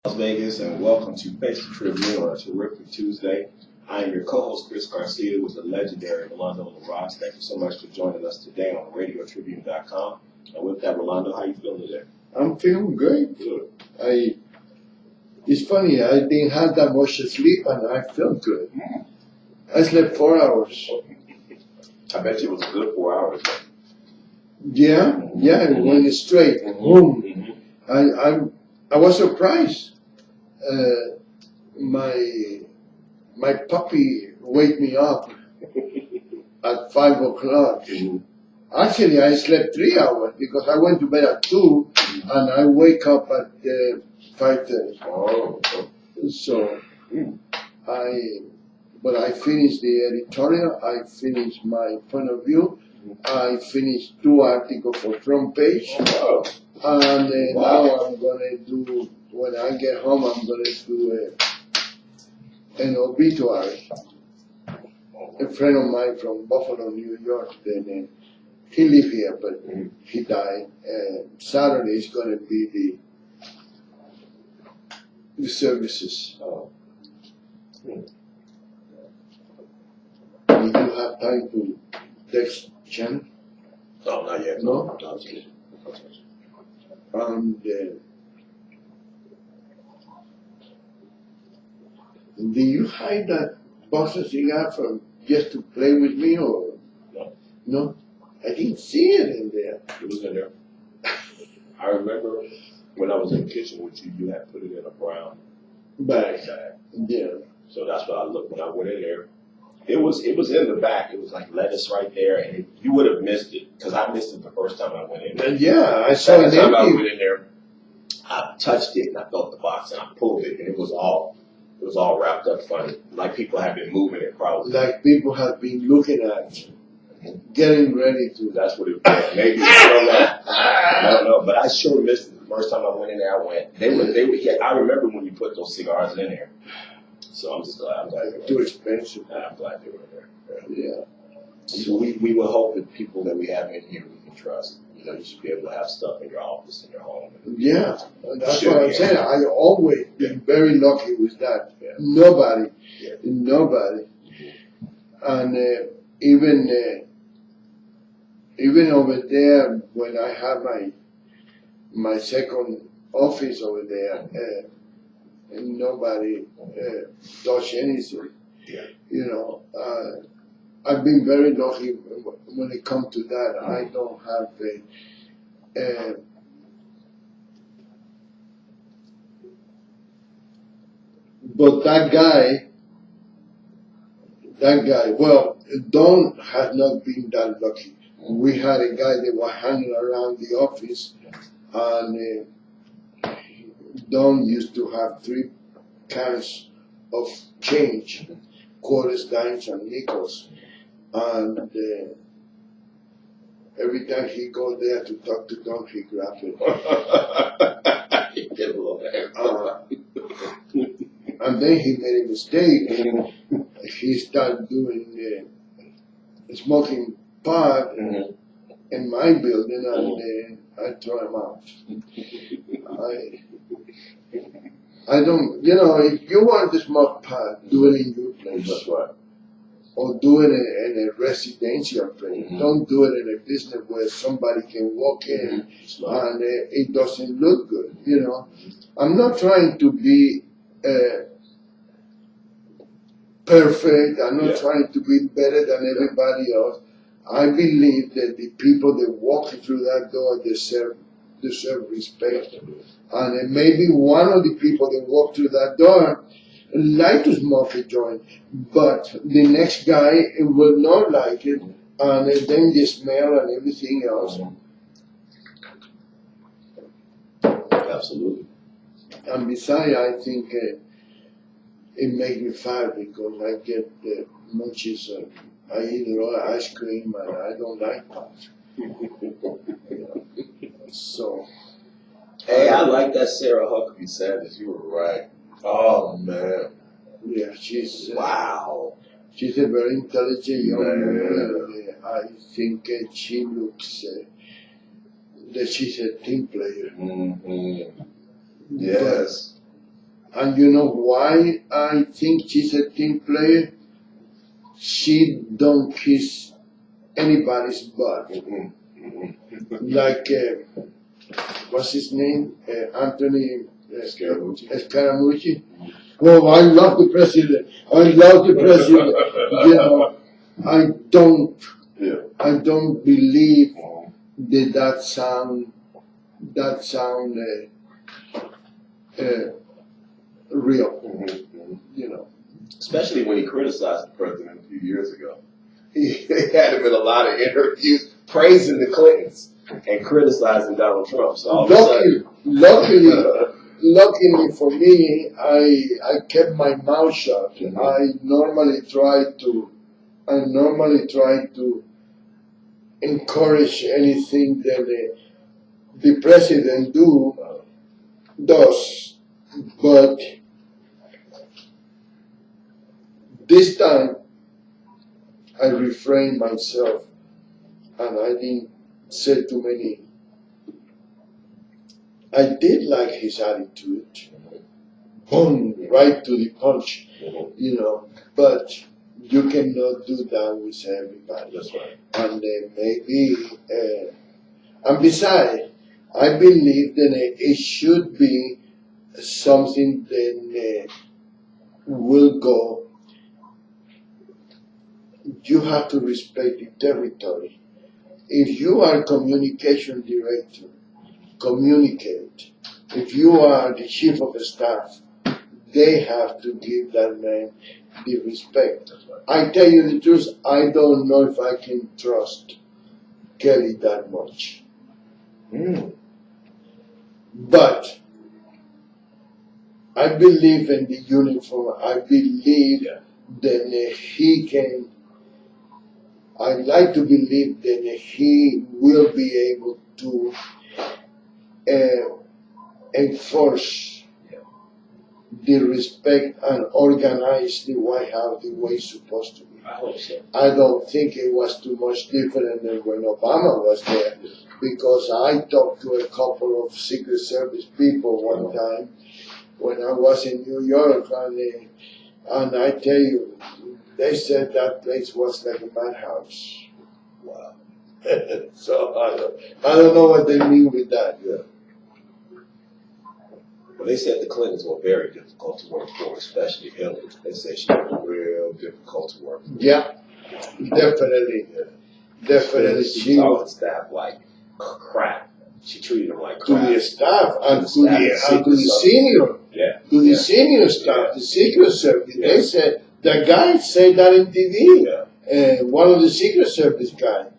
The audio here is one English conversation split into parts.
Las Vegas, and welcome to Face the Tribune on a terrific Tuesday. I am your co-host, Chris Garcia, with the legendary Rolando LaRosse. Thank you so much for joining us today on RadioTribune.com. And with that, Rolando, how you feeling today? I'm feeling great. Good. It's funny, I didn't have that much sleep and I felt good. I slept 4 hours. I bet you it was a good 4 hours. Yeah, it went straight. Boom. I was surprised. My puppy wake me up at 5 o'clock. Actually, I slept 3 hours because I went to bed at 2 and I wake up at 5:30. Oh. So but I finished the editorial, I finished my point of view, I finished 2 articles for front page, and now I'm gonna do, when I get home, I'm gonna do an obituary. A friend of mine from Buffalo, New York, then he lived here, but he died. Saturday is gonna be the services. Did you have time to text Jen? No, not yet. No? And do you hide that box of cigars from just to play with me, or No. no? I didn't see it in there. It was in there. I remember when I was in the kitchen with you, you had put it in a brown But bag. yeah, So that's what I looked when I went in there. It was in the back. It was like lettuce right there, and you would have missed it because I missed it the first time I went in there. yeah, I saw it Second time I empty. went in there, I touched it and I felt the box and I pulled it, and it was all wrapped up funny, like people had been moving it probably. Like people have been looking at, getting ready to. That's what it was. Maybe I don't know, but I sure missed it the first time I went in there. I went. They were. Yeah, I remember when you put those cigars in there. So I'm just glad. I'm glad they were Too there. expensive. I'm glad they were there. Yeah. So we will hope that people that we have in here we can trust. You should be able to have stuff in your office, in your home. Yeah, that's Should what I'm be. saying. I always been very lucky with that. Yeah. Nobody, Yeah. nobody, and even over there when I have my second office over there, and nobody touch anything. Yeah. I've been very lucky when it comes to that. I don't have but that guy, well, Don has not been that lucky. We had a guy that was hanging around the office, and Don used to have 3 cans of change, quarters, dimes, and nickels. And every time he go there to talk to Don, he grabbed it. And then he made a mistake. He started doing smoking pot in my building, and I throw him out. I don't, if you want to smoke pot, do it in your place. That's right. Or do it in a residential place. Don't do it in a business where somebody can walk in and it doesn't look good. I'm not trying to be perfect. I'm not trying to be better than everybody else. I believe that the people that walk through that door deserve respect. And maybe one of the people that walk through that door like to smoke a joint, but the next guy will not like it, and then the smell and everything else. Absolutely. And besides, I think it makes me fat because I get munchies. I eat a lot of ice cream, and I don't like pot. So. Hey, I like that Sarah Huckabee Sanders. You were right. Oh man. Yeah, she's wow. She's a very intelligent young woman. I think she looks that she's a team player. Yes. And you know why I think she's a team player? She don't kiss anybody's butt. Like, what's his name? Anthony Scaramucci. Oh, I love the president. I love the president. You know, I don't believe that sound real. You know. Especially when he criticized the president a few years ago. There had been a lot of interviews praising the Clintons and criticizing Donald Trump. So all luckily for me, I kept my mouth shut. I normally try to encourage anything that the president does, but this time I refrained myself and I didn't say too many. I did like his attitude, boom, right to the punch, you know, but you cannot do that with everybody. That's right. And maybe, and besides, I believe that it should be something that will go. You have to respect the territory. If you are communication director, communicate. If you are the chief of staff, they have to give that man the respect. I tell you the truth, I don't know if I can trust Kelly that much. But I believe in the uniform. I believe that he can. I like to believe that he will be able to enforce the respect and organize the White House the way it's supposed to be. I hope so. I don't think it was too much different than when Obama was there, because I talked to a couple of Secret Service people one time when I was in New York, and I tell you, they said that place was like a madhouse. Wow. So I don't know what they mean with that. Yeah. Well, they said the Clintons were very difficult to work for, especially Hillary. They said she was real difficult to work for. Yeah, definitely. Definitely. She taught the staff like crap. She treated them like crap. To the staff and to the senior. Yeah. To the senior staff, the Secret Service. They said, the guy said that in TV. One of the Secret Service guys.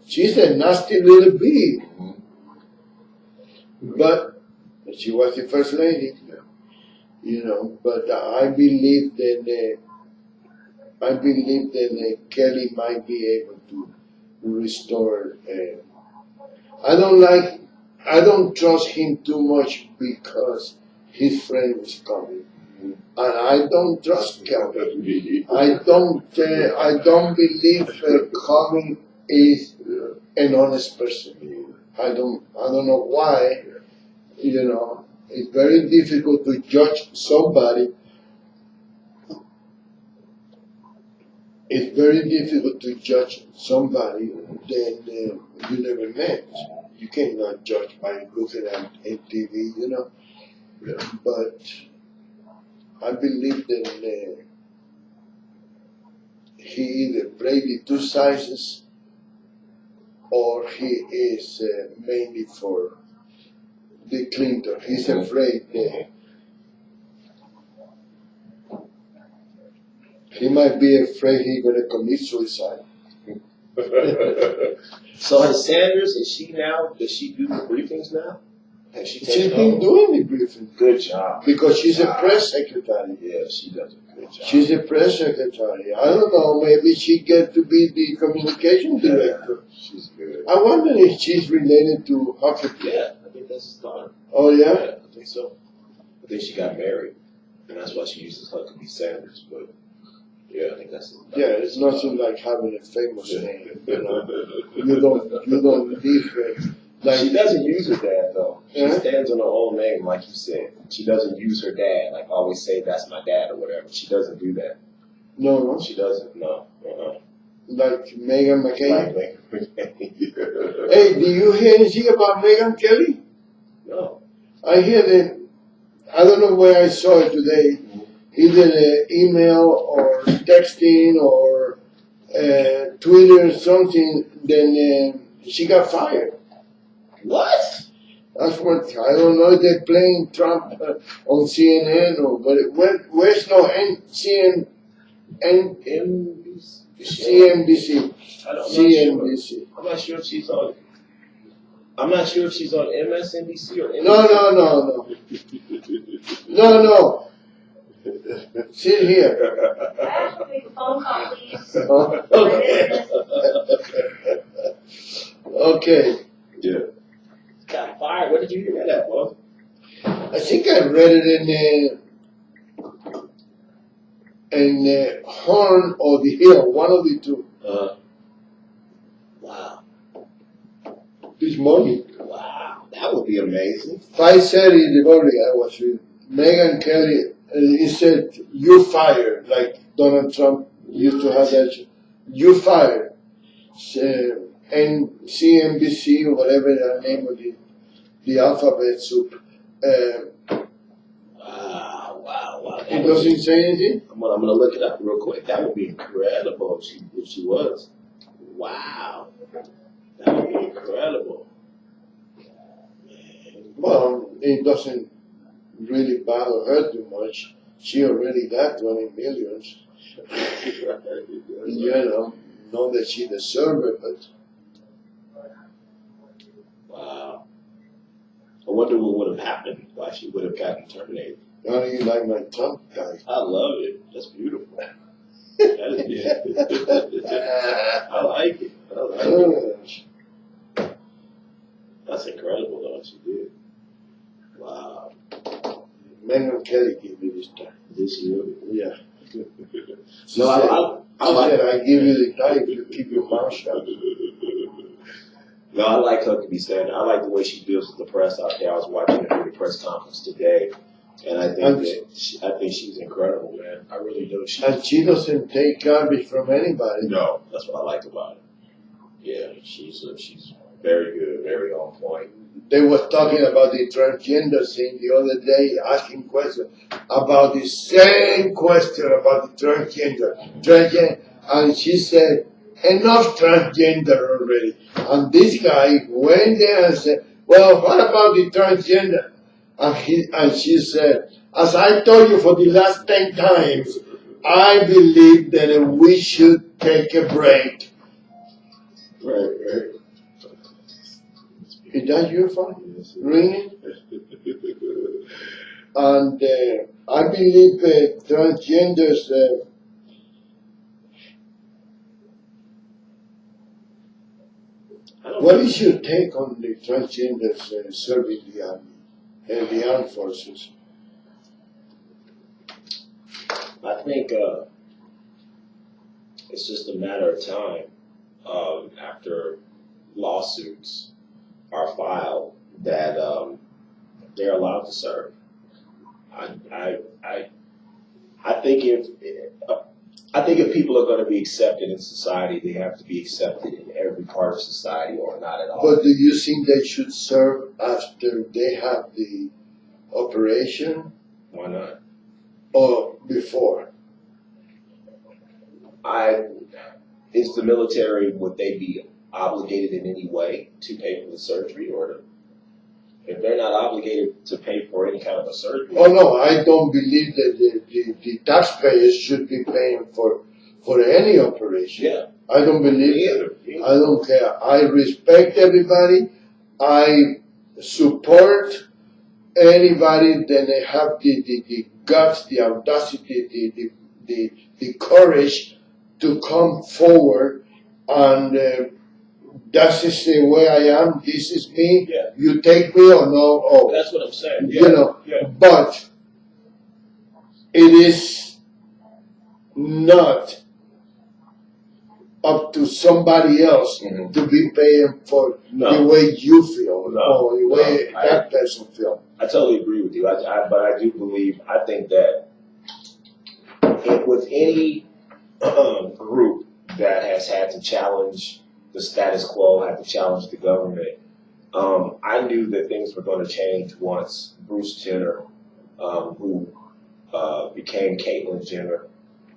She's a nasty little bee. But she was the first lady, you know. But I believe that Kelly might be able to restore. I don't trust him too much because his friend is coming, and I don't trust Kelly. I don't believe Comey is an honest person. I don't know why. You know, it's very difficult to judge somebody. It's very difficult to judge somebody that you never met. You cannot judge by looking at TV, you know. But I believe that he either played the two sizes or he is mainly for the Clinton. He's afraid that he might be afraid he's going to commit suicide. So has Sanders, does she do the briefings now? Has she She's been doing the briefing. Good job. Because she's a press secretary. Yeah, she does a good job. She's a press secretary. I don't know, maybe she get to be the communication director. She's good. I wonder if she's related to Huckabee. Yeah, I think that's his daughter. Oh, yeah? Yeah, I think so. I think she got married, and that's why she uses Huckabee Sanders, but yeah, I think that's his daughter. Yeah, it's nothing like having a famous name, you know. You don't live Like, she doesn't use her dad though. She Yeah. stands on her own name, like you said. She doesn't use her dad, like always say that's my dad or whatever. She doesn't do that. no, She doesn't. No. like Meghan McCain. Like, Hey, do you hear anything about Meghan Kelly? no. I hear that, I don't know where I saw it today, either an email or texting or Twitter or something, then she got fired. What? That's what, I don't know if they're playing Trump on CNN or, but where's no CNBC? I'm not CNBC. sure. I'm not sure if she's on. I'm not sure if she's on MSNBC or NBC. No. No. Sit here. Make a phone call, please. Okay. Yeah. Got fired. Where did you hear that, boy? I think I read it in Horn or the Hill, one of the two, Wow. this morning. Wow. That would be amazing. 5:30 in the morning, I was with Meghan Kelly. He said, "You fired," like Donald Trump used to have that. You fired. And CNBC or whatever the name of the alphabet soup. Wow. It doesn't say anything. I'm gonna look it up real quick. That would be incredible if she was. Wow. That would be incredible. Well, it doesn't really bother her too much. She already got 20 millions. You know, not that she deserves it, but Wow. I wonder what would have happened, why she would have gotten terminated. how do you like my tongue guy? I love it. That's beautiful. That is beautiful. I like it. That's incredible, though, what she did. Wow. Meghan Kelly gave me this time. This year. Yeah. No, I She like said, I give you the time if you keep your mouth shut. No, I like her to be standing. I like the way she deals with the press out there. I was watching her do the press conference today, and I think I think she's incredible, man. I really do. And she doesn't take garbage from anybody. No, that's what I like about her. Yeah, she's very good, very on point. They were talking about the transgender thing the other day, asking questions about the same question about the transgender. And she said, enough transgender already. And this guy went there and said, well, what about the transgender? And she said, as I told you for the last 10 times, I believe that we should take a break. Right. Is that your phone ringing? And I believe transgenders, what is your take on the transgenders serving the army and the armed forces? I think it's just a matter of time after lawsuits are filed that they're allowed to serve. I think if people are going to be accepted in society, they have to be accepted in every part of society, or not at all. But do you think they should serve after they have the operation Why not? or before? Is the military, would they be obligated in any way to pay for the surgery, or if they're not obligated to pay for any kind of a surgery? Oh no, I don't believe that the taxpayers should be paying for any operation. Yeah. I don't believe Me that. either. I don't care. I respect everybody. I support anybody that they have the guts, the audacity, the courage to come forward, and that is the way I am. This is me. Yeah. You take me or no? Oh, That's what I'm saying. you know. Yeah. But it is not up to somebody else Mhm. to be paying for the No, way you feel No, or the way no, that person feels. I totally agree with you. But I do believe, I think that with any group that has had to challenge the status quo, had to challenge the government, I knew that things were going to change once Bruce Jenner, who became Caitlyn Jenner,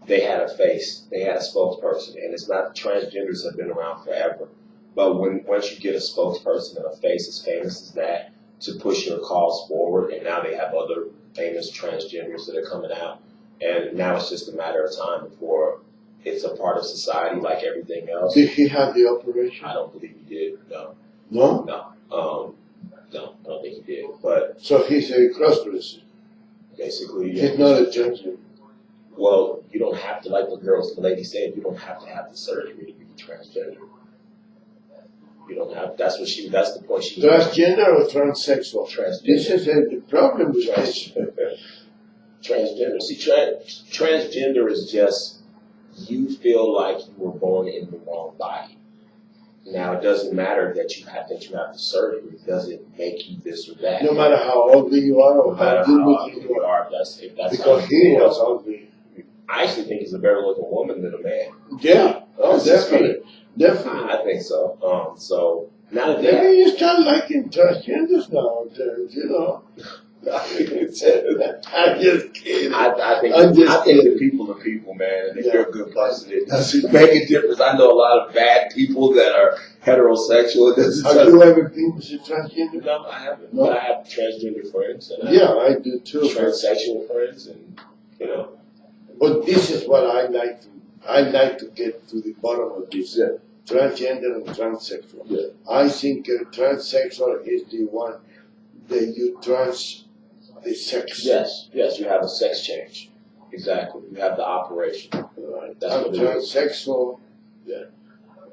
they had a face, they had a spokesperson, and it's not transgenders have been around forever, but once you get a spokesperson and a face as famous as that to push your cause forward, and now they have other famous transgenders that are coming out, and now it's just a matter of time before it's a part of society like everything else. Did he have the operation? I don't believe he did. No, No? no, I don't think he did. But So he's a cross-dresser. basically, He's not a transgender. well, you don't have to, like the lady said, you don't have to have the surgery to be transgender. You don't have. That's the point she. Transgender or transsexual? Transgender. This is the problem with this. Transgender. See, transgender is just you feel like you were born in the wrong body. Now it doesn't matter that you have the surgery. It doesn't make you this or that. No matter how ugly you are or No matter how how good ugly looking you you are. are, if that's Because how he you feel. was ugly. I actually think he's a better looking woman than a man. Yeah, oh, That's just definitely. Definitely. I think so. So now that Maybe you start liking transgenders nowadays, you know. I'm just kidding. I think I'm just I think kidding. that people are people, man, and if Yeah. you're a good person, it doesn't make a difference. I know a lot of bad people that are heterosexual. It doesn't. Have you ever been with a transgender? No, I haven't. No? But I have transgender friends and I Yeah, I do too. have transsexual friends, and you know. But this is what I like to. I like to get to the bottom of this. Yeah. Transgender and transsexual. Yeah. I think a transsexual is the one that you trans the sex. Yes, you have a sex change. Exactly. You have the operation. Right. That's And what it is. transsexual. Yeah.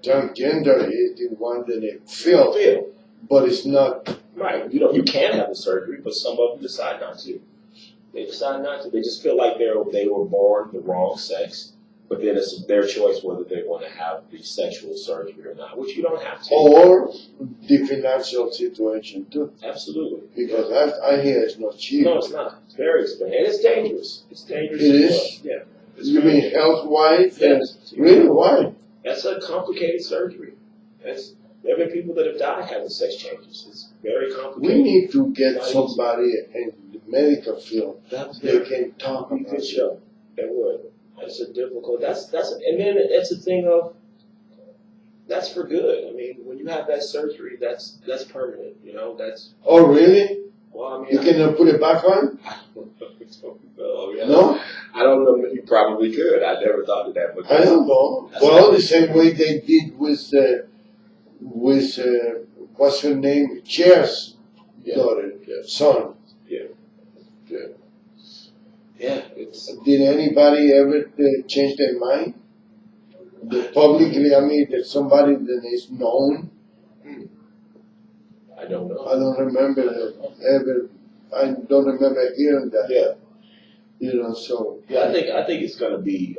Transgender is the one that they feel, but it's not. Right. You can have the surgery, but some of them decide not to. They decide not to. They just feel like they were born the wrong sex, but then it's their choice whether they want to have the sexual surgery or not, which you don't have to. Or the financial situation too, Absolutely. because I hear it's not cheap. No, it's not. It's very expensive. And it's dangerous. It's dangerous. It as is? well. Yeah. It's You very mean health-wise? Yes. Really? Why? That's a complicated surgery. There have been people that have died having sex changes. It's very We complicated. need to get somebody in the medical field That's that can talk a about good it. show. It would. That's a difficult. And then it's a thing of that's for good. I mean, when you have that surgery, that's permanent. You know, that's Oh, really? well. I mean, You cannot put it back on? Oh, yeah. No? I don't know. You probably could. I never thought of that. But I don't know. That's Well, right. the same way they did with what's her name? Cher's Yeah. daughter, Yeah. son. Yeah, it's. Did anybody ever change their mind? Publicly, I mean, that somebody that is known. I don't know. I don't remember ever. I don't remember hearing that. Yeah. You know, so. Yeah, I think it's going to be.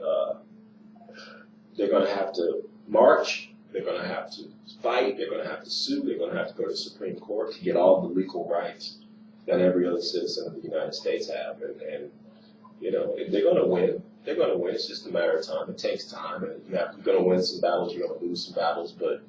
They're going to have to march. They're going to have to fight. They're going to have to sue. They're going to have to go to the Supreme Court to get all the legal rights that every other citizen of the United States have. And you know, if they're going to win, they're going to win. It's just a matter of time. It takes time, and you're going to win some battles. You're going to lose some battles, but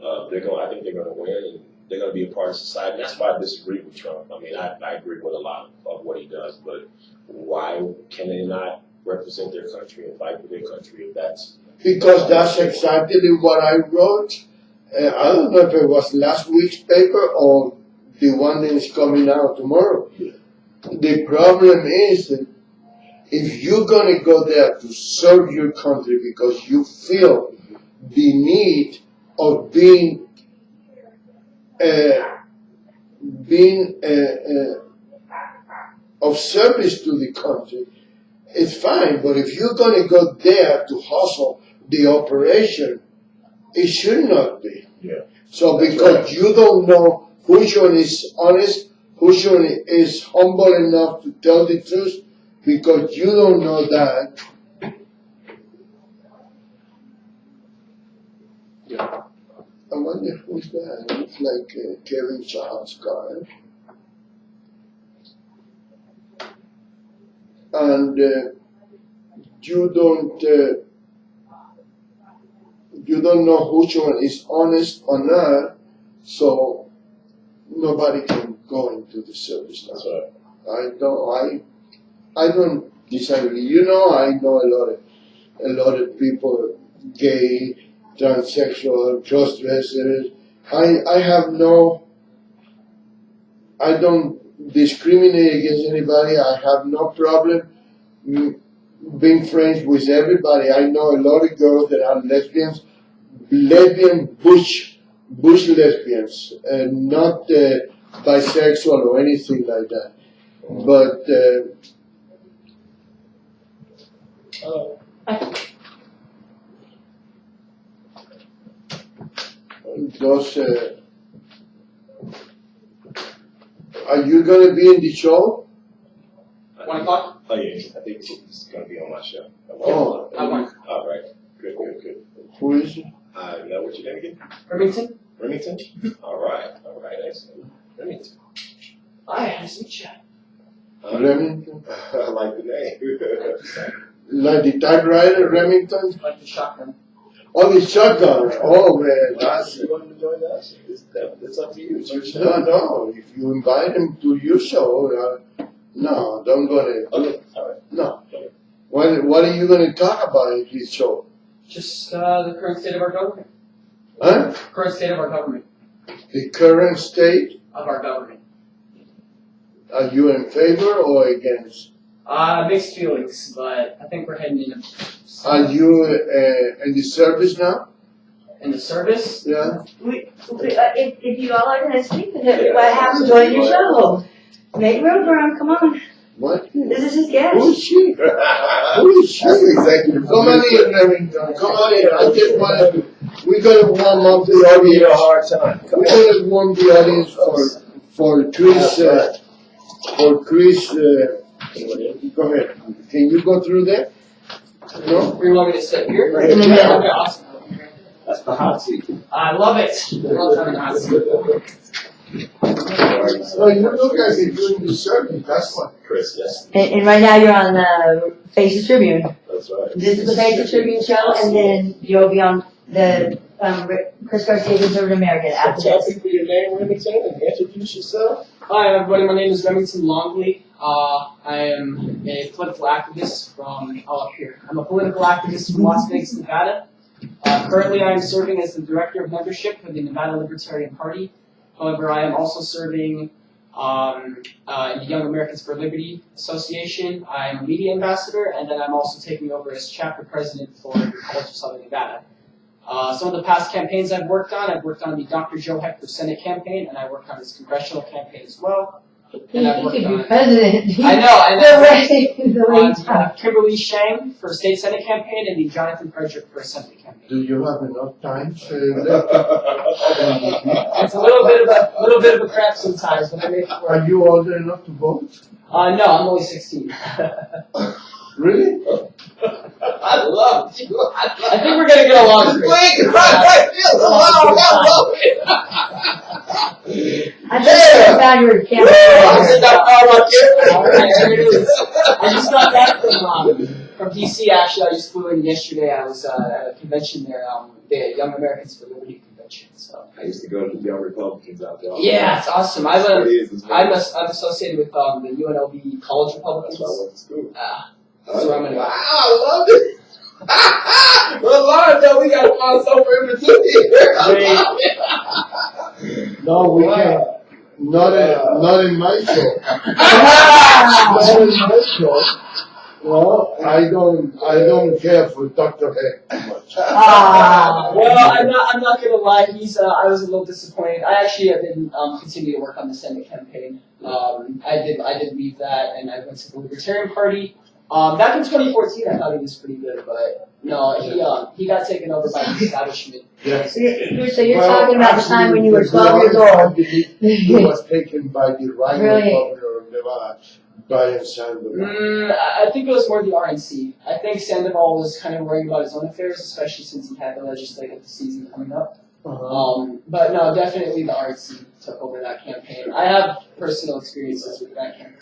I think they're going to win, and they're going to be a part of society. And that's why I disagree with Trump. I mean, I agree with a lot of what he does, but why can they not represent their country and fight for their country if that's Because that's exactly what I wrote. I don't know if it was last week's paper or the one that is coming out tomorrow. The problem is that if you're going to go there to serve your country because you feel the need of being of service to the country, it's fine. But if you're going to go there to hustle the operation, it should not be. Yeah. So That's because right. you don't know which one is honest, which one is humble enough to tell the truth, because you don't know that, I wonder who's that. It looks like Kevin Child's car. And you don't know which one is honest or not, so nobody can go into the service now. That's right. I don't disagree. You know, I know a lot of people, gay, transsexual, cross-dressers. I don't discriminate against anybody. I have no problem being friends with everybody. I know a lot of girls that are lesbians, bush lesbians, and not bisexual or anything like that. But those, are you gonna be in the show? 1 o'clock? Oh yeah, I think it's gonna be on my show. Oh, I want All right. Good. who is it? Now what's your name again? Remington. Remington? All right, excellent. Remington. Hi, nice to meet you. Remington? I like the name. Like the typewriter, Remington? Like the shotgun. Oh, the shotgun. Oh, man. That's, You want to join us? It's up to you. It's your show. no. If you invite him to your show, no, don't go there. Okay, all right. No. What are you going to talk about in his show? Just the current state of our government. Huh? Current state of our government. The current state? Of our government. Are you in favor or against? Mixed feelings, but I think we're heading into. Are you in the service now? In the service? Yeah. If you all are gonna speak with him, what happened, join your show. Make room for him, come on. What? This is his Who guest. is she? Who is she? Executive. Come on in, Remington. Come on in. I just wanted. We gotta warm up the audience. a hard time. We gotta warm the audience for Chris. For Chris. Go ahead. Can you go through there? No. You want me to sit here? Right. Okay, awesome. That's the hot seat. I love it. I love having a hot seat. Oh, you look like you're doing the service. That's what. Chris, yes. And right now you're on the Faces Tribune. That's right. This is the Faces Tribune show, and then you'll be on the Chris Garcia Conservative American after Tell this. people your name, Remington, and introduce yourself. Hi everybody, my name is Remington Longley. I am a political activist from, I'm a political activist from Las Vegas, Nevada. Currently I am serving as the Director of Membership for the Nevada Libertarian Party. However, I am also serving in the Young Americans for Liberty Association. I am a media ambassador, and then I'm also taking over as chapter president for the College of Southern Nevada. Some of the past campaigns I've worked on the Dr. Joe Hector Senate campaign, and I worked on his congressional campaign as well. And I've He worked could be on president. I know. The way on he talks. Kimberly Shang for state Senate campaign and the Jonathan Frederick for Assembly campaign. Do you have enough time? It's a little bit of a crap sometimes, but I make it work. Are you old enough to vote? No, I'm only 16. Really? I love you. I think we're gonna get along great. I just found your camera. I just got back from DC. Actually, I just flew in yesterday. I was at a convention there, the Young Americans for Liberty convention. So I used to go to the Young Republicans out there. yeah, it's awesome. I'm associated with the UNLV College Republicans. That's why I went to school. That's where I'm gonna go. Wow, I love it. Well, Lord, though, we got to find somewhere in between here. No, we can't. Not in my show. Not in my show. Well, I don't care for Dr. Heck much. Well, I'm not gonna lie. I was a little disappointed. I actually have been continue to work on the Senate campaign. I did leave that, and I went to the Libertarian Party. Back in 2014, I thought he was pretty good, but no, he got taken over by the establishment. Yes. So you're talking about the time when you were 12 years old. He was taken by the rival Really? governor of Nevada, Brian Sandoval? I think it was more the RNC. I think Sandoval was kind of worrying about his own affairs, especially since he had the legislative season coming up. But no, definitely the RNC took over that campaign. I have personal experiences with that campaign.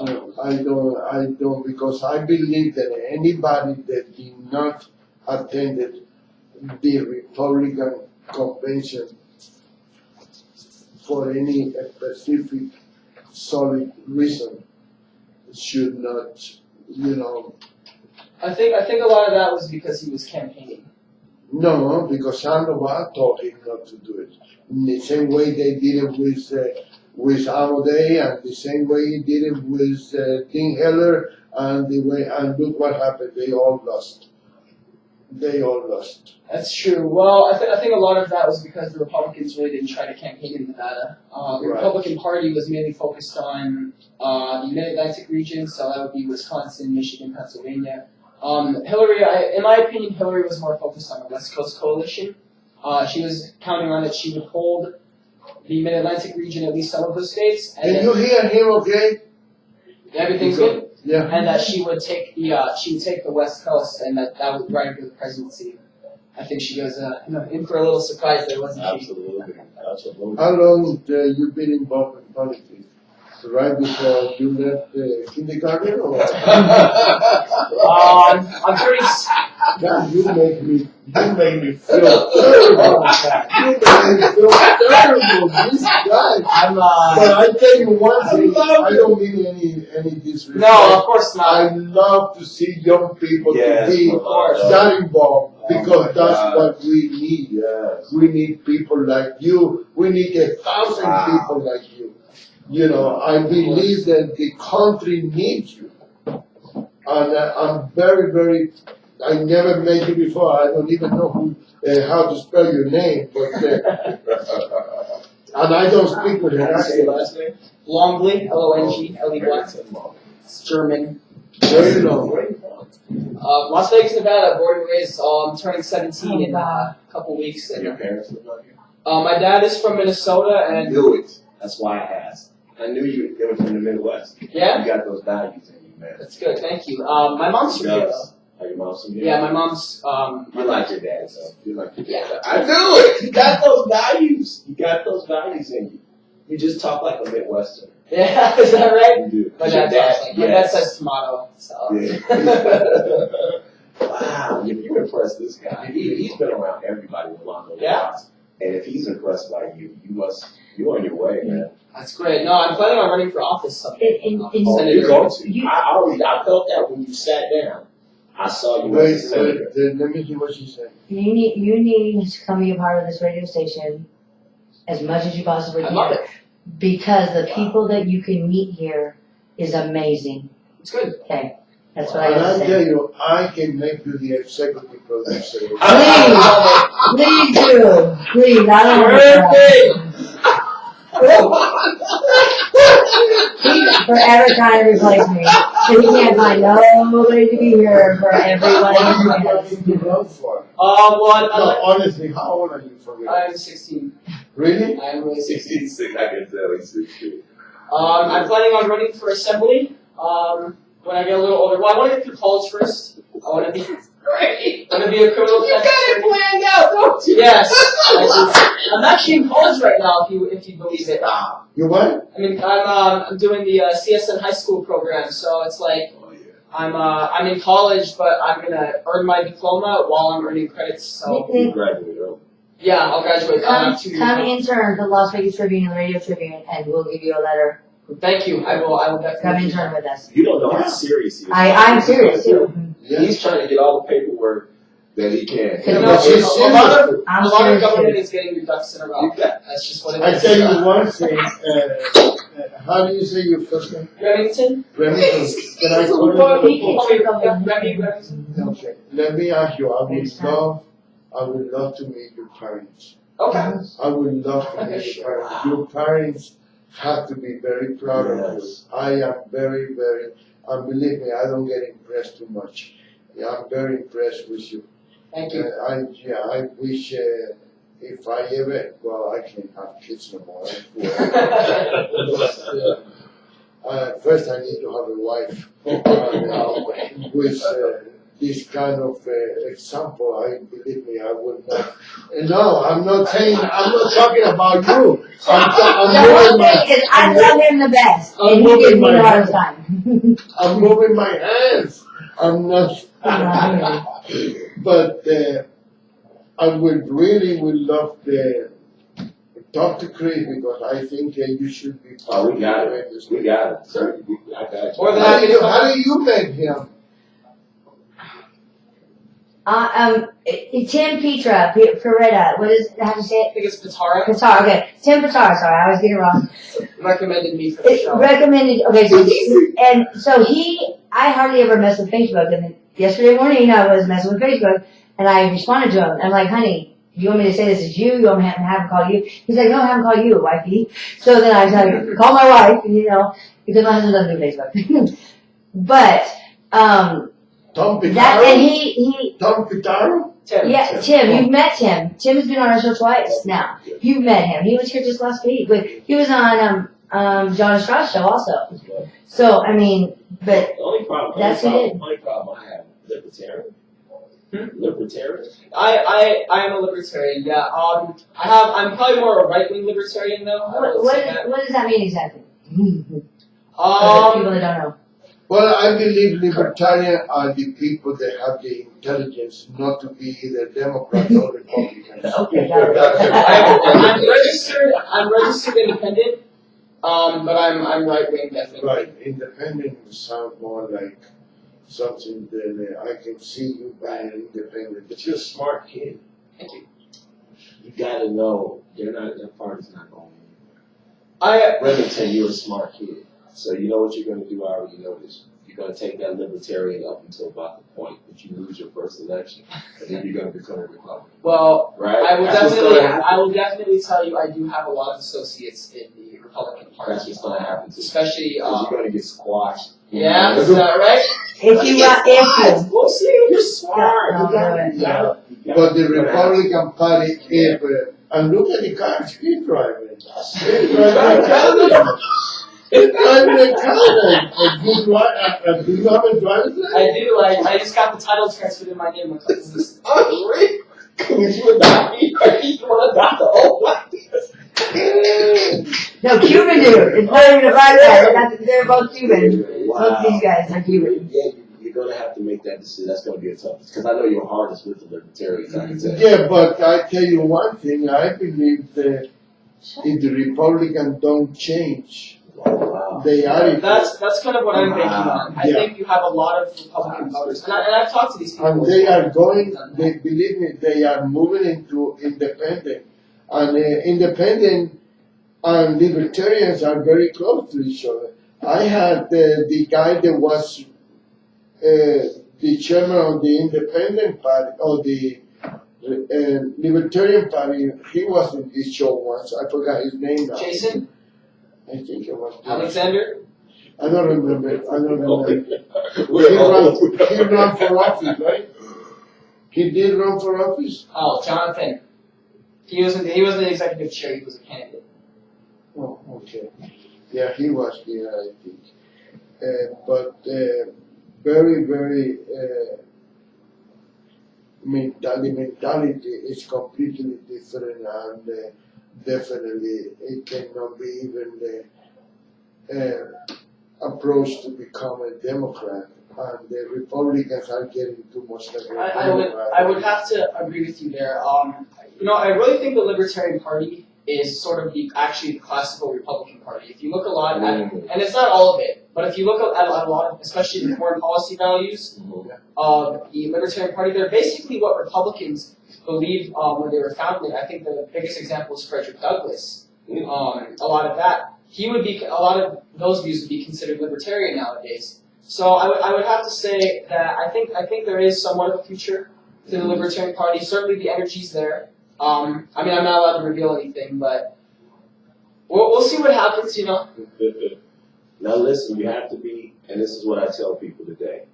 No, I don't, because I believe that anybody that did not attend the Republican convention for any specific solid reason should not, I think a lot of that was because he was campaigning. No, because Sandoval told him not to do it. In the same way they did it with Amodei, and the same way he did it with Tim Heller, and look what happened. They all lost. That's true. Well, I think a lot of that was because the Republicans really didn't try to campaign in Nevada. The Republican Party was mainly focused on the Mid-Atlantic region, so that would be Wisconsin, Michigan, Pennsylvania. Hillary, in my opinion, Hillary was more focused on the West Coast coalition. She was counting on that she would hold the Mid-Atlantic region, at least some of those states. And Can you hear him okay? Everything's good? Yeah. And that she would take the West Coast, and that would run for the presidency. I think she goes in for a little surprise there, wasn't she? Absolutely. How long you been involved in politics? Right before you left kindergarten, or? I'm pretty. God, you make me feel terrible. You make me feel terrible. This guy. But I tell you one thing, I don't mean any disrespect. No, of course not. I love to see young people to be that involved, because that's what we need. Yes. We need people like you. We need 1,000 people like you. I believe that the country needs you. And I'm very, very, I never met you before. I don't even know how to spell your name. But, and I don't speak with your last name. Longley, Longley. It's German. Very long. Las Vegas, Nevada, born and raised. I'm turning 17 in a couple weeks. And your parents live out here? My dad is from Minnesota, I and knew it. That's why I asked. I knew you were from the Midwest. Yeah? You got those values in you, man. That's good. Thank you. My mom's from here. Are your mom's from here? Yeah, my mom's. You like your dad, so you like your dad. Yeah. I knew it. You got those values. You got those values in you. You just talk like a Midwestern. Yeah, is that right? You do. My dad says tomato. So. Yeah. Wow, if you impress this guy, he's been around everybody along the lines. And if he's impressed by you, you're on your way, man. That's great. No, I'm planning on running for office someday. You're going to. I felt that when you sat down. I saw you as a senator. Let me hear what she said. You need to come be a part of this radio station as much as you possibly I love can. it. Because the people that you can meet here is amazing. It's good. Okay. That's what I And have I to tell say. you, I can make you the executive producer. Please do. Please, I don't He's forever trying to replace me. So he can't find nobody to be here for everybody. Well, honestly, how old are you for real? I'm 16. Really? I'm really 16. 66, I can tell he's 16. I'm planning on running for assembly when I get a little older. Well, I want to get through college first. I want to be great. I want to be a criminal defense attorney. You got it planned out, don't you? Yes. I'm actually in college right now, if you believe it. You what? I mean, I'm doing the CSN high school program, so it's like I'm in college, but I'm gonna earn my diploma while I'm earning credits. So You graduate early. yeah, I'll graduate. Come intern for the Las Vegas Tribune and the Radio Tribune, and we'll give you a letter. Thank you. I will definitely. Come intern with us. You don't know how serious he is. I'm serious too. Yeah. He's trying to get all the paperwork that he can. You know, But she's a lot of I'm government serious. is getting your ducks in a row. That's just what it I is. tell you one thing. How do you say your first name? Remington? Remington. Can I call Well, you? Remington. Okay. Let me ask you. I would love to meet your parents. Okay. I would love to meet your parents. Your parents have to be very proud of you. I am very, very, and believe me, I don't get impressed too much. I'm very impressed with you. Thank you. I wish if I ever, well, I can't have kids no more. First, I need to have a wife with this kind of example. Believe me, I would not. No, I'm not talking about you. The one thing is, I love him the best, and he gives me the hardest time. I'm moving my hands. I'm not. But I would love to talk to Chris because I think you should be. Oh, we got it. We got it. Sir, I got it. How do you met him? Tim Petra, what is, how do you say it? I think it's Patara. Petar, okay. Tim Petar, sorry, I was getting it wrong. Recommended me for the show. Recommended, okay, so I hardly ever mess with Facebook, and then yesterday morning I was messing with Facebook, and I responded to him. I'm like, honey, do you want me to say this is you? You want me to have him call you? He's like, no, have him call you, wifey. So then I was like, call my wife, because my husband doesn't do Facebook. But, Tom Pitaro? Tom Pitaro? Tim. Yeah, Tim. You've met Tim. Tim has been on our show twice now. You've met him. He was here just last week. He was on John Strauss show also. So, I mean, but that's it. The only problem I have, libertarian. Libertarian? I am a libertarian, yeah. I'm probably more a right-wing libertarian, though. What does that mean exactly? People that don't know. Well, I believe libertarians are the people that have the intelligence not to be either Democrats or Republicans. Okay, I'm registered independent, but I'm right wing definitely. Right, independent sounds more like something that I can see you being independent. But you're a smart kid. Thank you. You gotta know their party's not going anywhere. Remington, you're a smart kid. So you know what you're going to do. I already know this. You're going to take that libertarian up until about the point that you lose your first election, and then you're going to become a Republican. Well, right? I will definitely tell you I do have a lot of associates in the Republican Party. That's what's going to happen. Especially, you're going to get squashed. Yeah, is that right? We'll see. You're smart. But the Republican Party, and look at the cars he's driving. It's driving a car. Do you have a driver's license? I do. I just got the title transferred in my name a couple of weeks ago. Oh, really? Would you adopt me? You want to adopt the old black? No, Cuban do. It's not even a black guy. They're both Cuban. Wow. Both these guys are Cuban. Yeah, you're going to have to make that decision. That's going to be a tough, because I know your heart is with the libertarians. I can tell you. Yeah, but I tell you one thing. I believe that if the Republicans don't change, they are. That's kind of what I'm banking on. I think you have a lot of Republican voters, and I've talked to these people. And they are going. Believe me, they are moving into independent, and independent and libertarians are very close to each other. I had the guy that was the chairman of the Independent Party or the Libertarian Party. He was in this show once. I forgot his name now. Jason? I think it was Alexander? I don't remember. He ran for office, right? He did run for office? Oh, Jonathan. He wasn't the executive chair, he was a candidate. Oh, okay. Yeah, he was here, I think. But very, very mentality is completely different, and definitely it cannot be even the approach to become a Democrat. And the Republicans are getting too much like I would have to agree with you there. I really think the Libertarian Party is sort of actually the classical Republican Party. If you look a lot at, and it's not all of it, but if you look at a lot of, especially the foreign policy values of the Libertarian Party, they're basically what Republicans believed when they were founded. I think the biggest example is Frederick Douglass. A lot of those views would be considered libertarian nowadays. So I would have to say that I think there is somewhat of a future to the Libertarian Party. Certainly the energy's there. I'm not allowed to reveal anything, but we'll see what happens, Now listen, you have to be, and this is what I tell people today,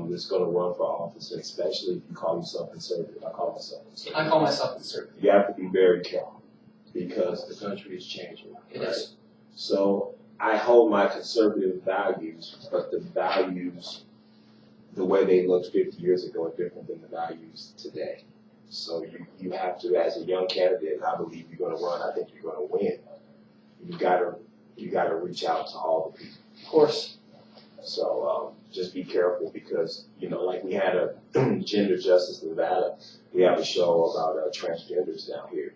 that's going to run for office, and especially if you call yourself conservative. I call myself conservative. You have to be very careful, because the country is changing. It is. So I hold my conservative values, but the values, the way they looked 50 years ago, are different than the values today. So you have to, as a young candidate, and I believe you're going to run. I think you're going to win. You gotta reach out to all the people. Of course. So just be careful because like we had a Gender Justice in Nevada. We have a show about transgenders down here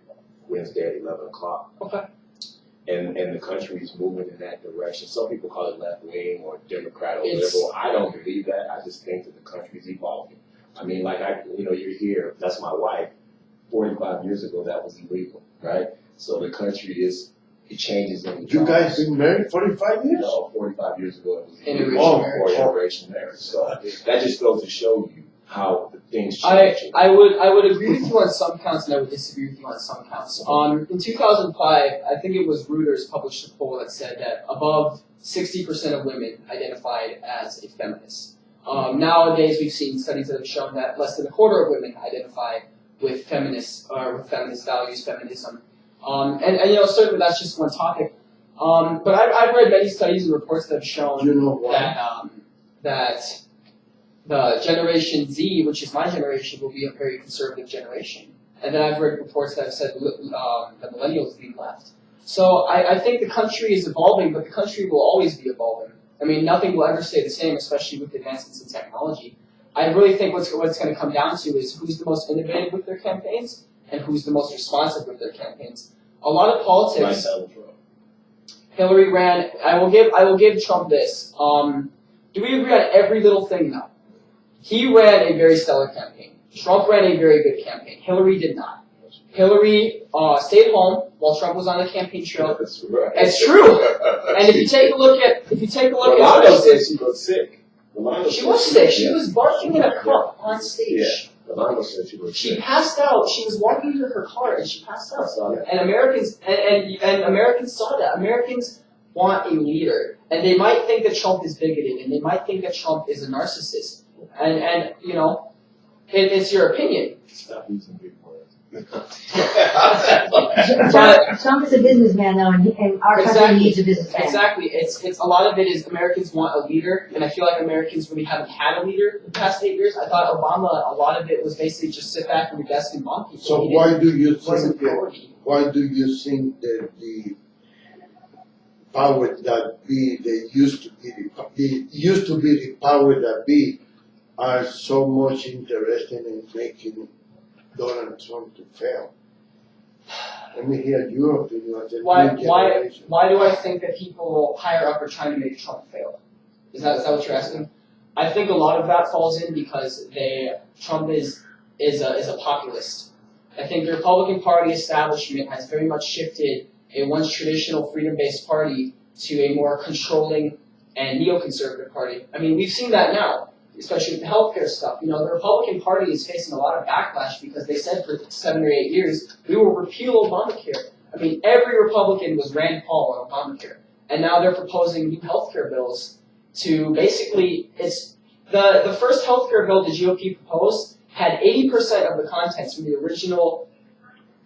Wednesday at 11 o'clock. Okay. And the country is moving in that direction. Some people call it left wing or Democrat or liberal. I don't believe that. I just think that the country is evolving. I mean, like you're here. That's my wife. 45 years ago, that was illegal, right? So the country it changes in. You guys been married 45 years? No, 45 years ago it was Interracial illegal for interracial marriage. So that just goes to show you how the things change. I would agree with you on some counts, and I would disagree with you on some counts. In 2005, I think it was Reuters published a poll that said that above 60% of women identified as a feminist. Nowadays, we've seen studies that have shown that less than a quarter of women identify with feminist values, feminism. And certainly that's just one topic. But I've read many studies and reports that have shown that the Generation Z, which is my generation, will be a very conservative generation. And then I've read reports that have said that millennials lead left. So I think the country is evolving, but the country will always be evolving. I mean, nothing will ever stay the same, especially with advancements in technology. I really think what's going to come down to is who's the most innovative with their campaigns and who's the most responsive with their campaigns. A lot of politics. Hillary ran. I will give Trump this. Do we agree on every little thing? No. He ran a very stellar campaign. Trump ran a very good campaign. Hillary did not. Hillary stayed home while Trump was on the campaign trail. That's right. It's true. And if you take a look at Melania said she was sick. She was sick. She was barking in a cup on stage. Yeah. Melania said she was sick. She passed out. She was walking to her car and she passed out. And Americans and Americans saw that. Americans want a leader, and they might think that Trump is bigoted, and they might think that Trump is a narcissist, and it's your opinion. Stop using big words. Trump is a businessman, though, and our country needs a businessman. Exactly. It's a lot of it is Americans want a leader, and I feel like Americans really haven't had a leader the past 8 years. I thought Obama, a lot of it was basically just sit back in your desk and bomb people. So why do you think that the power that be, they used to be the power that be, are so much interested in making Donald Trump to fail? Let me hear your opinion. Why do I think that people higher up are trying to make Trump fail? Is that what you're asking? I think a lot of that falls in because Trump is a populist. I think the Republican Party establishment has very much shifted a once traditional freedom-based party to a more controlling and neoconservative party. I mean, we've seen that now, especially with the healthcare stuff. The Republican Party is facing a lot of backlash because they said for 7 or 8 years, we will repeal Obamacare. I mean, every Republican was Rand Paul on Obamacare. And now they're proposing new healthcare bills to basically, it's the first healthcare bill the GOP proposed had 80% of the contents from the original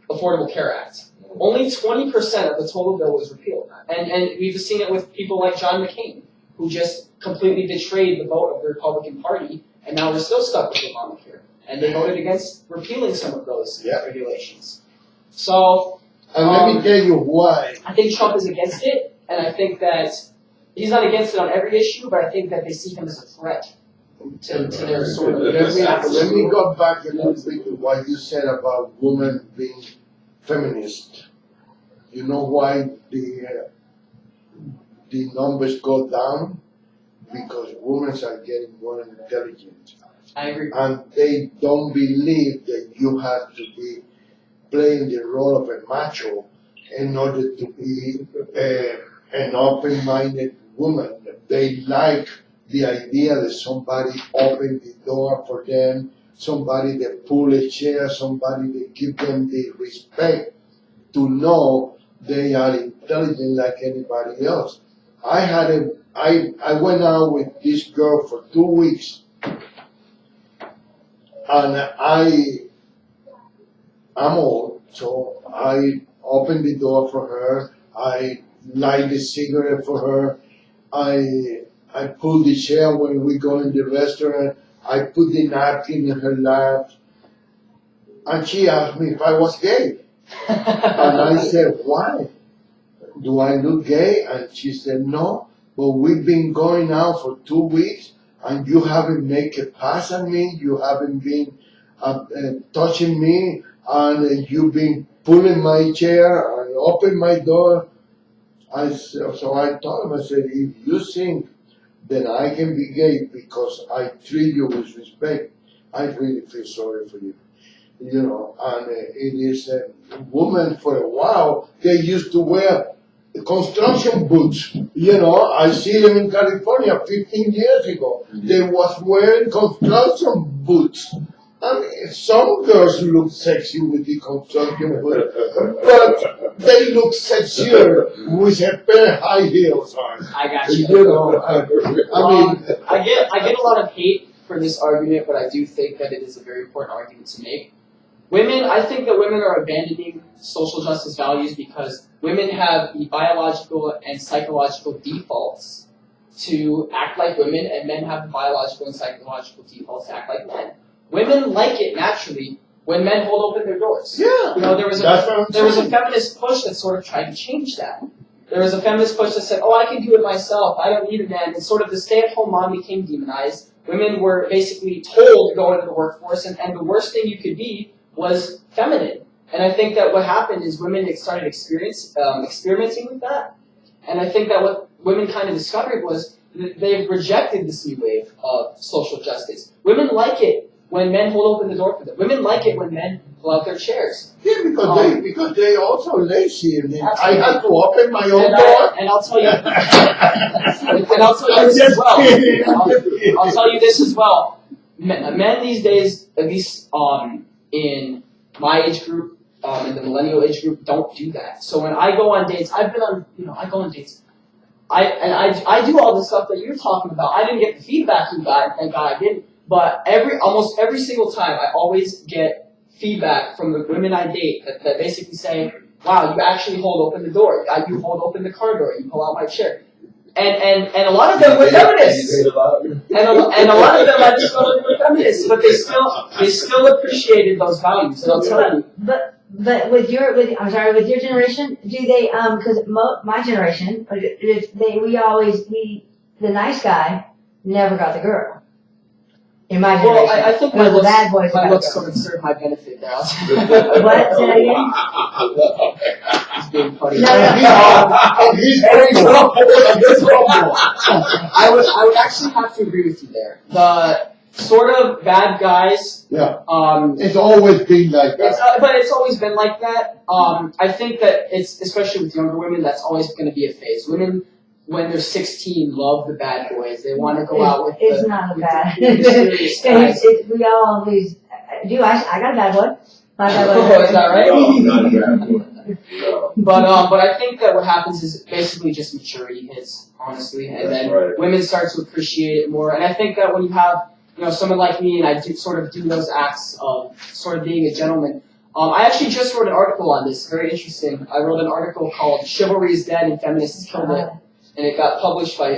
Affordable Care Act. Only 20% of the total bill was repealed. And we've seen it with people like John McCain, who just completely betrayed the vote of the Republican Party, and now we're still stuck with Obamacare. And they voted against repealing some of those regulations. So, and let me tell you why. I think Trump is against it, and I think that he's not against it on every issue, but I think that they see him as a threat to their sort of... Let me go back a little bit to what you said about women being feminist. You know why the numbers go down? Because women are getting more intelligent. I agree. And they don't believe that you have to be playing the role of a macho in order to be an open-minded woman. They like the idea that somebody opened the door for them, somebody that pull a chair, somebody that give them the respect to know they are intelligent like anybody else. I went out with this girl for 2 weeks, and I'm old, so I opened the door for her. I light the cigarette for her. I pull the chair when we go in the restaurant. I put the napkin in her lap. And she asked me if I was gay. And I said, why? Do I look gay? And she said, no, but we've been going out for 2 weeks and you haven't made a pass at me. You haven't been touching me, and you've been pulling my chair and open my door. So I told him, I said, if you think that I can be gay because I treat you with respect, I really feel sorry for you. You know, and it is women for a while, they used to wear construction boots. You know, I see them in California 15 years ago. They was wearing construction boots. I mean, some girls look sexy with the construction boots, but they look sexier with a pair of high heels on. I got you. You know, I mean, I get a lot of hate for this argument, but I do think that it is a very important argument to make. I think that women are abandoning social justice values because women have the biological and psychological defaults to act like women, and men have the biological and psychological defaults to act like men. Women like it naturally when men hold open their doors. yeah. You know, there was a feminist push that sort of tried to change that. There was a feminist push that said, oh, I can do it myself, I don't need a man, and sort of the stay-at-home mom became demonized. Women were basically told to go into the workforce, and the worst thing you could be was feminine. And I think that what happened is women started experimenting with that. And I think that what women kind of discovered was that they've rejected this new wave of social justice. Women like it when men hold open the door for them. Women like it when men pull out their chairs. Yeah, because they also lazy, and I have to open my own door. And I'll tell you, this as well. I'll tell you this as well. Men these days, at least in my age group, in the millennial age group, don't do that. So when I go on dates, I go on dates. I do all the stuff that you're talking about. I didn't get the feedback you got, thank God I didn't. But almost every single time, I always get feedback from the women I date that basically say, wow, you actually hold open the door. You hold open the car door. You pull out my chair. And a lot of them were feminists. And a lot of them I discovered were feminists, but they still appreciated those values. And I'll tell you. But with your generation, do they? Because my generation, the nice guy never got the girl. In my generation. Well, I think my looks sort of serve my benefit there. What? Say that again? It's being funny. I would actually have to agree with you there. The sort of bad guys. Yeah. It's always been like that. But it's always been like that. I think that it's, especially with younger women, that's always going to be a phase. Women, when they're 16, love the bad boys. They want to go out with It's not a bad. mysterious guys. We all always do. I got a bad boy. My bad boy. Oh, is that right? No, not a bad boy. No. But I think that what happens is basically just maturity hits, honestly, and then women start to appreciate it more. And I think that when you have someone like me, and I sort of do those acts of sort of being a gentleman. I actually just wrote an article on this. Very interesting. I wrote an article called "Chivalry is Dead and Feminists Killed It." And it got published by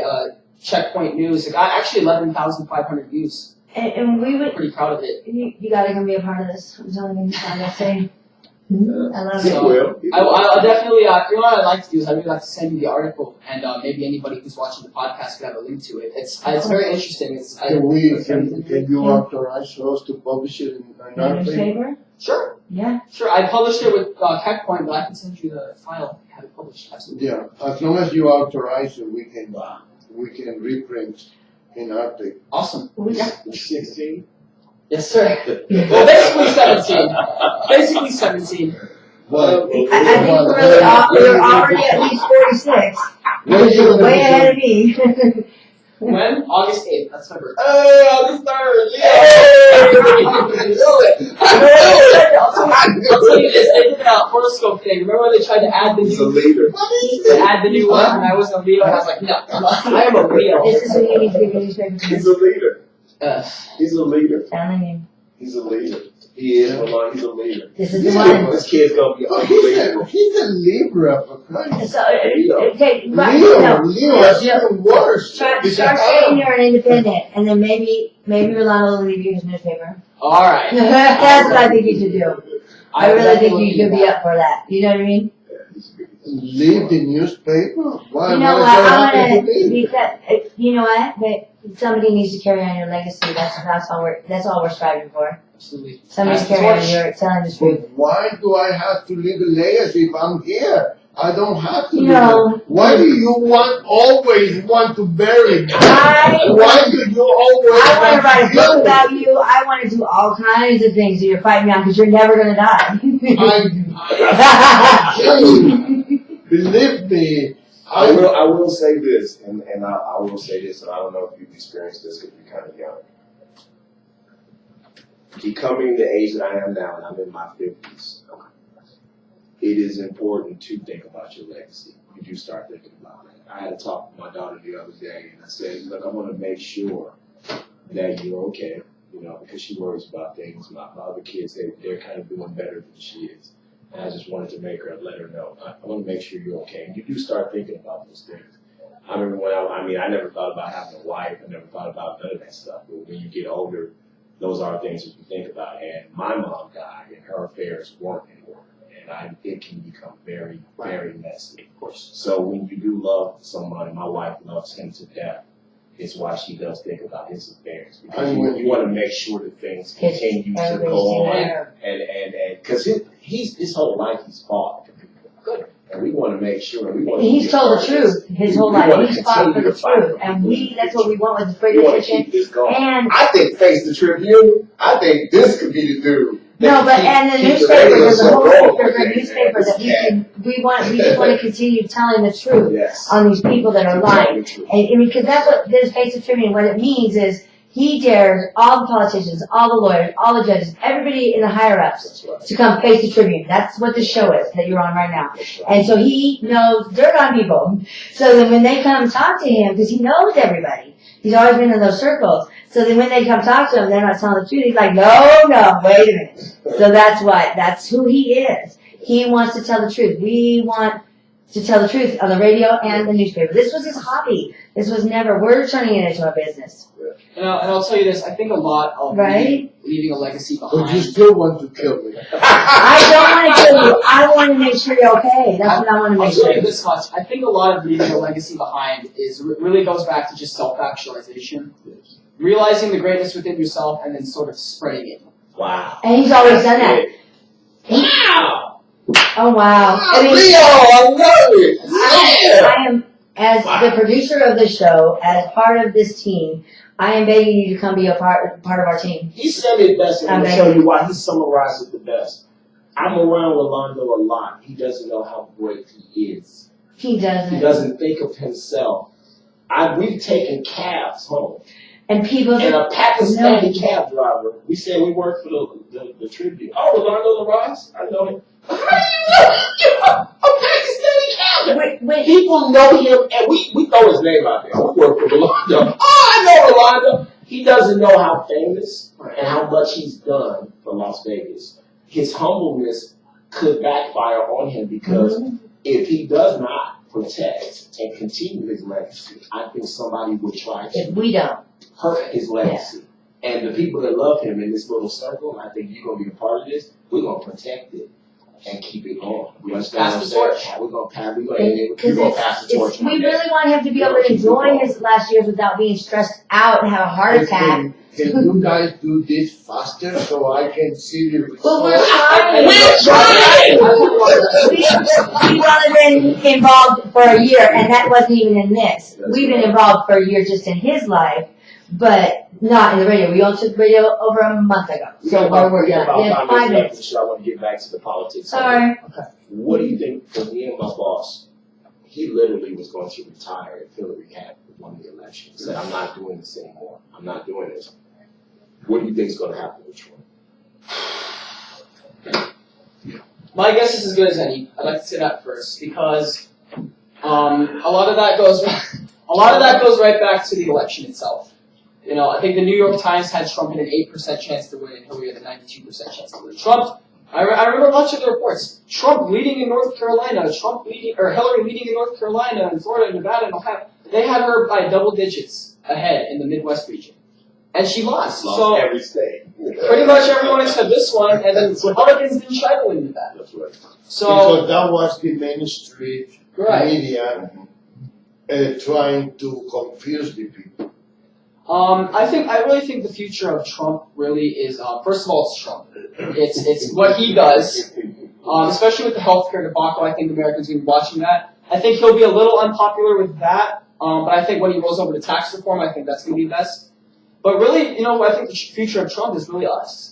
Checkpoint News. It got actually 11,500 views. And we would. Pretty proud of it. You gotta come be a part of this. I'm telling you. I'm gonna say. I love it. I'll definitely. You know what I'd like to do is I'd really like to send you the article, and maybe anybody who's watching the podcast could have a link to it. It's very interesting. Can you authorize us to publish it in our newspaper? Sure. Yeah. Sure. I published it with Checkpoint, but I can send you the file. Have it published. Absolutely. Yeah. As long as you authorize it, we can reprint in our paper. Awesome. Yeah. 16? Yes, sir. Well, basically 17. Well, I think we're already at least 46. You're way ahead of me. When? August 8th. That's my birthday. Hey, August 3rd. I'll tell you this. They did a horoscope thing. Remember when they tried to add the He's a leader. one, and I was a Leo, and I was like, no, I am a Leo. This is when you need to give your newspaper. He's a leader. He's a leader. Telling you. He's a leader. He is he's a leader. This is the one. This kid's gonna be unbelievable. He's a Libra for Christ. So, okay, right, Leo, that's even worse. Start saying you're an independent, and then maybe Rolando will leave you his newspaper. Alright. That's what I think you should do. I really think you should be up for that. You know what I mean? Leave the newspaper? Why? You know what? I want to because you know what? But somebody needs to carry on your legacy. That's all we're striving for. Absolutely. Somebody's carrying on your telling the truth. But why do I have to leave a legacy if I'm here? I don't have to. No. Why do you always want to bury me? I Why do you always want to want write a to kill book me? about you. I want to do all kinds of things that you're fighting on because you're never going to die. Believe me. I will say this, and I will say this, and I don't know if you've experienced this because you're kind of young. Becoming the age that I am now, and I'm in my 50s, it is important to think about your legacy. You do start thinking about it. I had a talk with my daughter the other day, and I said, look, I want to make sure that you're okay, because she worries about things. My other kids, they're kind of doing better than she is. And I just wanted to let her know. I want to make sure you're okay. And you do start thinking about those things. I remember when I never thought about having a wife. I never thought about none of that stuff. But when you get older, those are things that you think about. And my mom died, and her affairs weren't in order. And it can become very, very messy, of course. So when you do love someone, and my wife loves him to death, it's why she does think about his affairs. Because you want to make sure that things continue to go on. And because his whole life he's fought for people. Good. And we want to make sure. He's told the truth his whole life. He's fought for the truth. And that's what we want with the free decision. And I think Face the Tribune, I think this could be the dude. And the newspaper, there's a whole newspaper that we just want to continue telling the truth on these people that are lying. And because that's what this Face the Tribune, what it means is he dares all the politicians, all the lawyers, all the judges, everybody in the higher ups to come face the Tribune. That's what the show is that you're on right now. And so he knows dirt on people. So then when they come talk to him, because he knows everybody, he's always been in those circles. So then when they come talk to him, they're not telling the truth. He's like, no, wait a minute. So that's who he is. He wants to tell the truth. We want to tell the truth on the radio and the newspaper. This was his hobby. We're turning it into a business. And I'll tell you this, I think a lot of leaving a legacy behind. But you still want to kill me. I don't want to kill you. I want to make sure you're okay. That's what I want to make sure. I'll tell you this much. I think a lot of leaving a legacy behind really goes back to just self-actualization. Realizing the greatness within yourself and then sort of spreading it. Wow. And he's always done that. Wow. Oh, wow. Leo, I love it. I am, as the producer of the show, as part of this team, I am begging you to come be a part of our team. He said it best, and I'm going to tell you why. He summarized it the best. I'm around Rolando a lot. He doesn't know how great he is. He doesn't. He doesn't think of himself. We've taken cabs home. And people... And a Pakistani cab driver, we said we work for the Tribune. Oh, Rolando LaRosse? I know him. A Pakistani cab. People know him, and we throw his name out there. We work for Rolando. Oh, I know Rolando. He doesn't know how famous and how much he's done for Las Vegas. His humbleness could backfire on him because if he does not protect and continue his legacy, I think somebody would try to. If we don't. Hurt his legacy. Yeah. And the people that love him in this little circle, I think you're going to be a part of this, we're going to protect it and keep it going. You understand what I'm saying? We're going to pass the torch. We really want him to be able to enjoy his last years without being stressed out and have a heart attack. Can you guys do this faster so I can see the results? Well, we're trying. We've only been involved for a year, and that wasn't even in this. We've been involved for a year just in his life, but not in the radio. We all took radio over a month ago. So we're working on it. 5 minutes. I want to get back to the politics. Sorry. Okay. What do you think? Because me and my boss, he literally was going to retire if Hillary had won the election. He said, I'm not doing this anymore. I'm not doing this. What do you think is going to happen with Trump? My guess is as good as any. I'd like to say that first because a lot of that goes right back to the election itself. You know, I think the New York Times had Trump at an 8% chance to win and Hillary at a 92% chance to win. Trump, I remember much of the reports. Trump leading in North Carolina, Hillary leading in North Carolina and Florida and Nevada and Ohio. They had her by double digits ahead in the Midwest region. And she lost. So every state. pretty much everyone except this one, and then Republicans didn't try to win with that. That's right. So because that was the Main Street Right. media trying to confuse the people. I really think the future of Trump really is, first of all, it's Trump. It's what he does, especially with the healthcare debacle. I think Americans will be watching that. I think he'll be a little unpopular with that, but I think when he rolls over to tax reform, I think that's going to be best. But really, you know, I think the future of Trump is really us.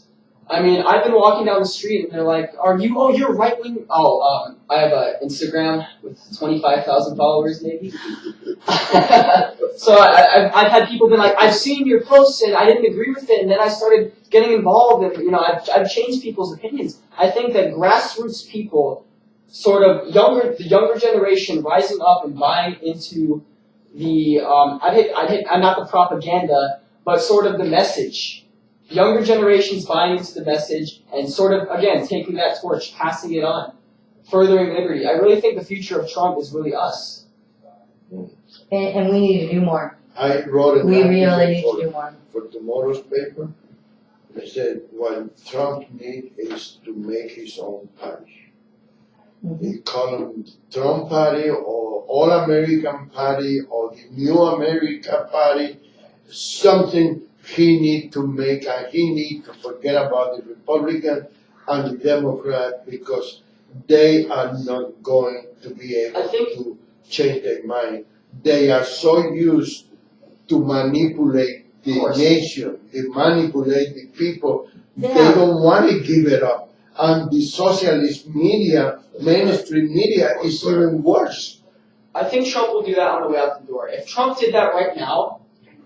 I mean, I've been walking down the street and they're like, you're right-wing? I have an Instagram with 25,000 followers maybe. So I've had people been like, I've seen your posts and I didn't agree with it, and then I started getting involved and, you know, I've changed people's opinions. I think that grassroots people, sort of the younger generation rising up and buying into the, I'm not the propaganda, but sort of the message. Younger generations buying into the message and sort of, again, taking that torch, passing it on, furthering liberty. I really think the future of Trump is really us. And we need to do more. I wrote an We article really need to do more. for tomorrow's paper. I said what Trump needs is to make his own party. They call him Trump Party or All American Party or the New America Party. Something he need to make, and he need to forget about the Republican and the Democrat because they are not going to be able to change their mind. They are so used to manipulate the nation, they manipulate the people. Yeah. They don't want to give it up. And the socialist media, mainstream media, is even worse. I think Trump will do that on the way out the door. If Trump did that right now,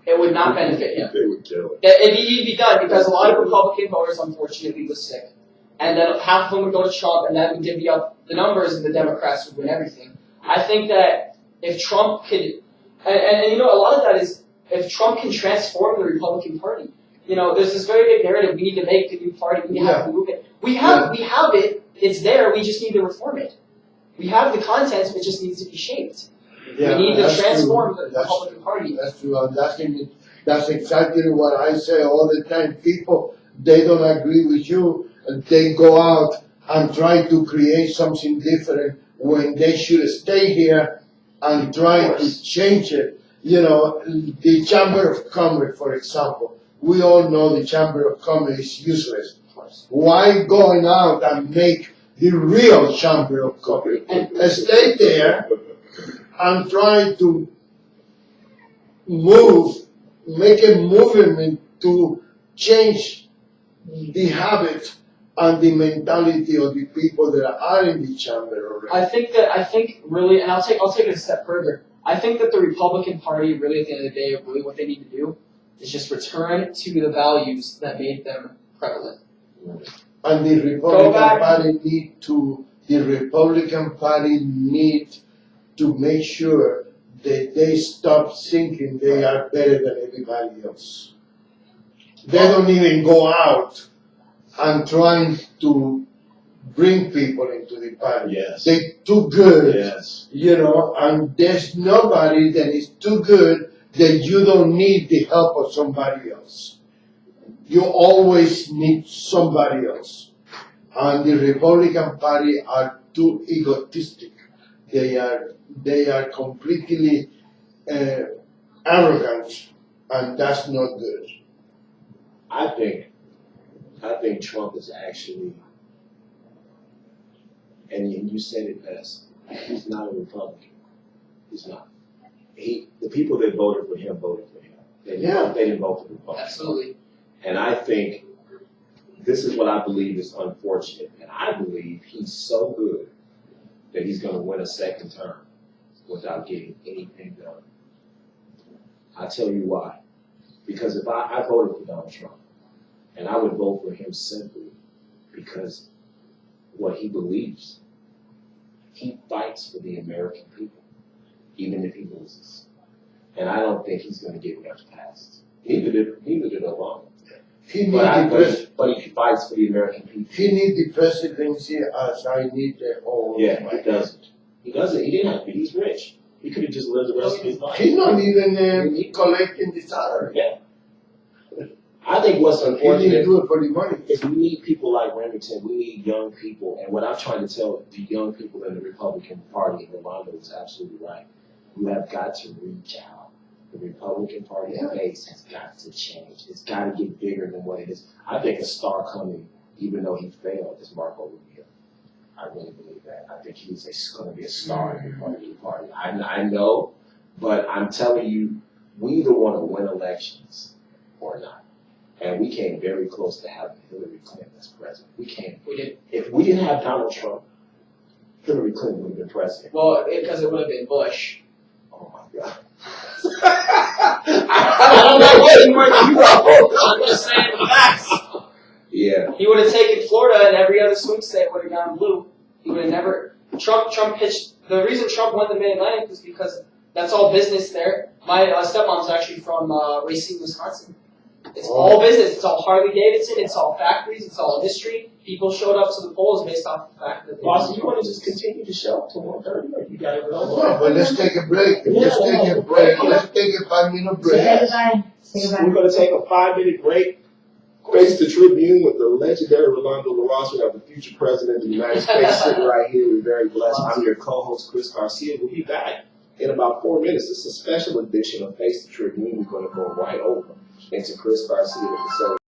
it would not benefit him. They would kill it. He'd be done because a lot of Republican voters, unfortunately, was sick. And then half of them would go to Trump, and that would divvy up the numbers, and the Democrats would win everything. I think that if Trump could, and you know, a lot of that is if Trump can transform the Republican Party. You know, there's this very big narrative: we need to make the new party, we need to have the movement. We have it. It's there. We just need to reform it. We have the contents, but it just needs to be shaped. Yeah, we need to that's transform true. the Republican Party. That's true. And that's exactly what I say all the time. People, they don't agree with you, and they go out and try to create something different when they should stay here and try to change it. You know, the Chamber of Commerce, for example. We all know the Chamber of Commerce is useless. Why going out and make the real Chamber of Commerce? Stay there and try to make a movement to change the habit and the mentality of the people that are in the chamber already. I think really, and I'll take it a step further. I think that the Republican Party, really at the end of the day, really what they need to do is just return to the values that made them prevalent. And the Republican Party need to make sure that they stop thinking they are better than everybody else. They don't even go out and trying to bring people into the party. Yes. They're too good, Yes. you know, and there's nobody that is too good that you don't need the help of somebody else. You always need somebody else. And the Republican Party are too egotistic. They are completely arrogant, and that's not good. I think Trump is actually, and you said it best, he's not a Republican. He's not. The people that voted for him voted for him. They didn't vote for the Republican. Absolutely. And I think this is what I believe is unfortunate. And I believe he's so good that he's going to win a second term without getting anything done. I'll tell you why. Because if I voted for Donald Trump, and I would vote for him simply because what he believes. He fights for the American people, even if he loses. And I don't think he's going to get much past Neither did Obama. He But he fights for the American people. He need the presidency as I need the whole. Yeah, he doesn't. He doesn't. He didn't have to be. He's rich. He could have just lived the rest of his life. He's not even collecting the salary. Yeah. I think what's He need unfortunate to do it for the money. is we need people like Remington. We need young people. And what I'm trying to tell the young people in the Republican Party, and Rolando is absolutely right. You have got to reach out. The Republican Party base has got to change. It's got to get bigger than what it is. I think a star coming, even though he failed, is Marco Rubio. I really believe that. I think he's going to be a star in the Republican Party. I know, but I'm telling you, we either want to win elections or not. And we came very close to having Hillary Clinton as president. We came. We did. If we didn't have Donald Trump, Hillary Clinton would have been president. Well, because it would have been Bush. Oh my God. I don't know what anymore than you know. I'm just saying the facts. Yeah. He would have taken Florida and every other swing state would have gone blue. He would have never. Trump pitched. The reason Trump won the Mid-Atlantic was because that's all business there. My stepmom's actually from Racine, Wisconsin. It's all business. It's all Harley Davidson. It's all factories. It's all industry. People showed up to the polls based off the fact that they. Boston, you want to just continue to show up to 1:30, or you got to go? No, but let's take a break. Let's take a break. Let's take a 5-minute break. Say goodbye. Say goodbye. We're going to take a 5-minute break. Face the Tribune with the legendary Rolando LaRosse. We have the future president of the United States sitting right here. We're very blessed. I'm your co-host, Chris Garcia. We'll be back in about 4 minutes. This is a special edition of Face the Tribune. We're going to go right over into Chris Garcia with the